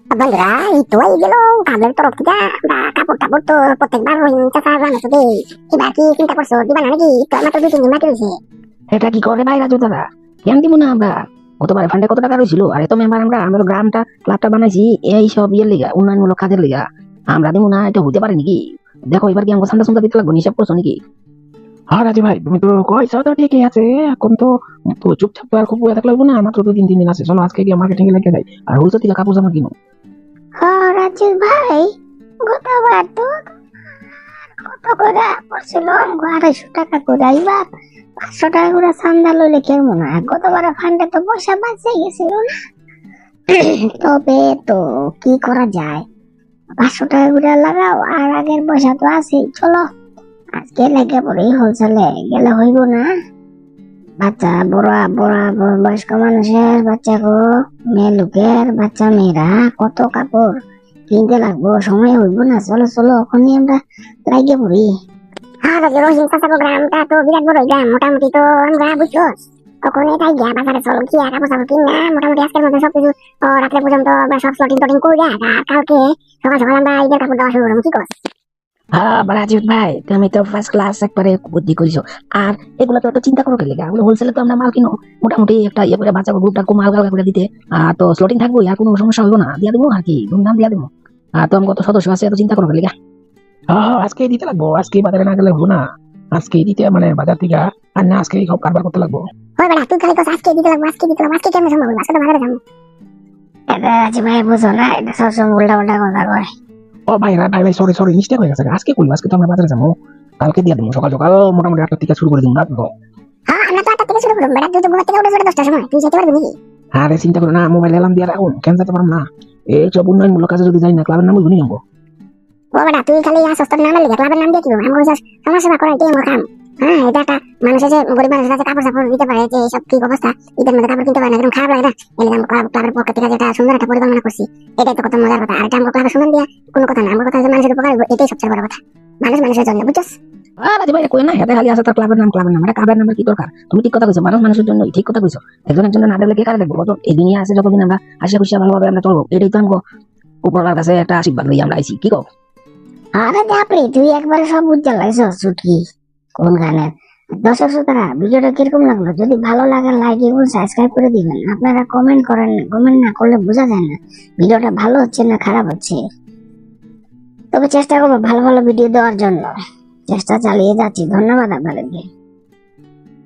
বন্ধুরা এই তো এই গেল কাবের তরফ থেকে আমরা কাপড় টাপড় তো প্রত্যেকবার রহিম চাচা বানাতো দেই। এবার কি চিন্তা করছো দিবা না নাকি? তো মাত্র 2-3 দিন বাকি রয়েছে। এটা কি করে ভাই রাজু দাদা? কেন দিব না আমরা? গতবার ফান্ডে কত টাকা রয়েছিল? আর এত মেম্বার আমরা তো গ্রামটা ক্লাবটা বানাইছি এই সব ইয়ের লিগা, উন্নয়নমূলক কাজের লিগা। আমরা দিব না? এটা হতে পারে নাকি? দেখো এবার কি আমাকে সান্দা সুন্দা দিতে লাগবে, হিসাব করছো নাকি? হ্যাঁ রাজু ভাই, তুমি তো কইছো তো ঠিকই আছে। এখন তো তো চুপচাপ তো আর খুব বয়ে থাকলে হবে না, মাত্র 2-3 দিন আছে। চলো আজকে গিয়ে মার্কেটিং এ লেগে যাই, আর হোলসেল থেকে কাপড় জামা কিনো। হ্যাঁ রাজু ভাই, গতবার তো কত করে পড়ছিল? 250 টাকা করে। এবার 500 টাকা করে চান্দা লইলে কেমন হয়? গতবার ফান্ডে তো পয়সা বাঁচে গেছিল না। তবে তো কি করা যায়, 500 টাকা করে লাগাও, আর আগের পয়সা তো আছেই। চলো আজকে লেগে পড়ি, হোলসেলে গেলে হইব না? বাচ্চা বড়া বড়া বয়স্ক মানুষের বাচ্চা গো, মেয়ে লোকের বাচ্চা মেয়েরা কত কাপড় কিনতে লাগবো, সময় হইব না। চলো চলো ওখানে আমরা লাগিয়ে পড়ি। হ্যাঁ রহিম চাচা গ্রামটা তো বিরাট বড় গ্রাম, মোটামুটি তো আমরা বুঝছো ওখানে তাই গিয়া বাজারে চলো কি আর কাপড় চাপড় কিনা মোটামুটি আজকের মধ্যে সবকিছু রাত্রে পর্যন্ত আমরা সব স্লটিং টটিং করে আর কালকে সকাল সকাল আমরা ঈদের কাপড় দেওয়া শুরু করবো। কি করছ? হ্যাঁ রাজু ভাই, তুমি তো ফার্স্ট ক্লাস একবারে বুদ্ধি করেছো। আর এগুলো তো চিন্তা করো কেলে, এগুলো হোলসেলে তো আমরা মাল কিনো মোটামুটি একটা ইয়ে করে বাচ্চা গ্রুপটা মাল গাল করে দিতে। আর তো স্লটিং থাকবো, আর কোনো সমস্যা হইব না, দিয়া দেবো আর কি, ধুমধাম দিয়া দেবো। আর তো আমি কত সদস্য আছে, এত চিন্তা করো কেলে? হ্যাঁ আজকে দিতে লাগবো, আজকে বাজারে না গেলে হবো না। আজকে দিতে মানে বাজার থেকে আর না, আজকে সব কারবার করতে লাগবো। ওই বেটা তুই খালি কস আজকে দিতে লাগবো আজকে দিতে লাগবো, আজকে কেমন সম্ভব? আজকে তো বাজারে যাবো। এটা রাজু ভাই বুঝো না, এটা সবসময় উল্টা উল্টা কথা কয়। ও ভাই ভাই ভাই, সরি সরি, মিস্টেক হয়ে গেছে। আজকে করবো, আজকে তো আমরা বাজারে যাবো, কালকে দিয়ে দেবো সকাল সকাল মোটামুটি 8টার থেকে শুরু করে দিন রাত। হ্যাঁ আমরা তো 8টা থেকে শুরু করবো, বেটা তুই তো ঘুমাতে থেকে উঠে 10টার সময়, তুই যেতে পারবি নাকি? আরে চিন্তা করো না, মোবাইল এলাম দিয়ে রাখুন, কেন যেতে পারবো না? এই সব উন্নয়নমূলক কাজে যদি যাই না, ক্লাবের নাম বলবো নি আমগো। ও বেটা তুই খালি আসস, তোর নামের লিগে ক্লাবের নাম দিয়ে কি হবে? আমি সমাজ সেবা করাই আমার কাম। হ্যাঁ এটা একটা মানুষের যে গরিব মানুষের কাছে কাপড় চাপড় দিতে পারে, যে এইসব কি অবস্থা, ঈদের মধ্যে কাপড় কিনতে পারে না, এরকম খারাপ লাগে না? এই আমি ক্লাবের পক্ষ থেকে যেটা সুন্দর একটা পরিকল্পনা করছি, এটাই তো কত মজার কথা। আর এটা আমার ক্লাবের সুন্দর দিয়া কোনো কথা না, আমার কথা যে মানুষের উপকার হইব, এটাই সবচেয়ে বড় কথা। মানুষ মানুষের জন্য, বুঝছস? রাজু ভাই কই না, হেতে খালি আছে তার ক্লাবের নাম, এটা ক্লাবের নামের কি দরকার? তুমি ঠিক কথা কইছো, মানুষ মানুষের জন্য ঠিক কথা কইছো। একজনের জন্য না দেখলে কে কারে দেখবো? কত এই দুনিয়া আছে, যতদিন আমরা হাসি খুশি ভালোভাবে আমরা চলবো, এটাই তো আমগো উপরওয়ালার কাছে একটা আশীর্বাদ লই আমরা আইছি। কি কও? আরে বাপরে, তুই একবারে সব বুঝতে লাগছ ছুটকি। কোন গানের দর্শক শ্রোতারা, ভিডিওটা কিরকম লাগলো? যদি ভালো লাগে লাইক এবং সাবস্ক্রাইব করে দিবেন। আপনারা কমেন্ট করেন, কমেন্ট না করলে বোঝা যায় না ভিডিওটা ভালো হচ্ছে না খারাপ হচ্ছে। তবে চেষ্টা করবো ভালো ভালো ভিডিও দেওয়ার জন্য, চেষ্টা চালিয়ে যাচ্ছি। ধন্যবাদ আপনাদেরকে।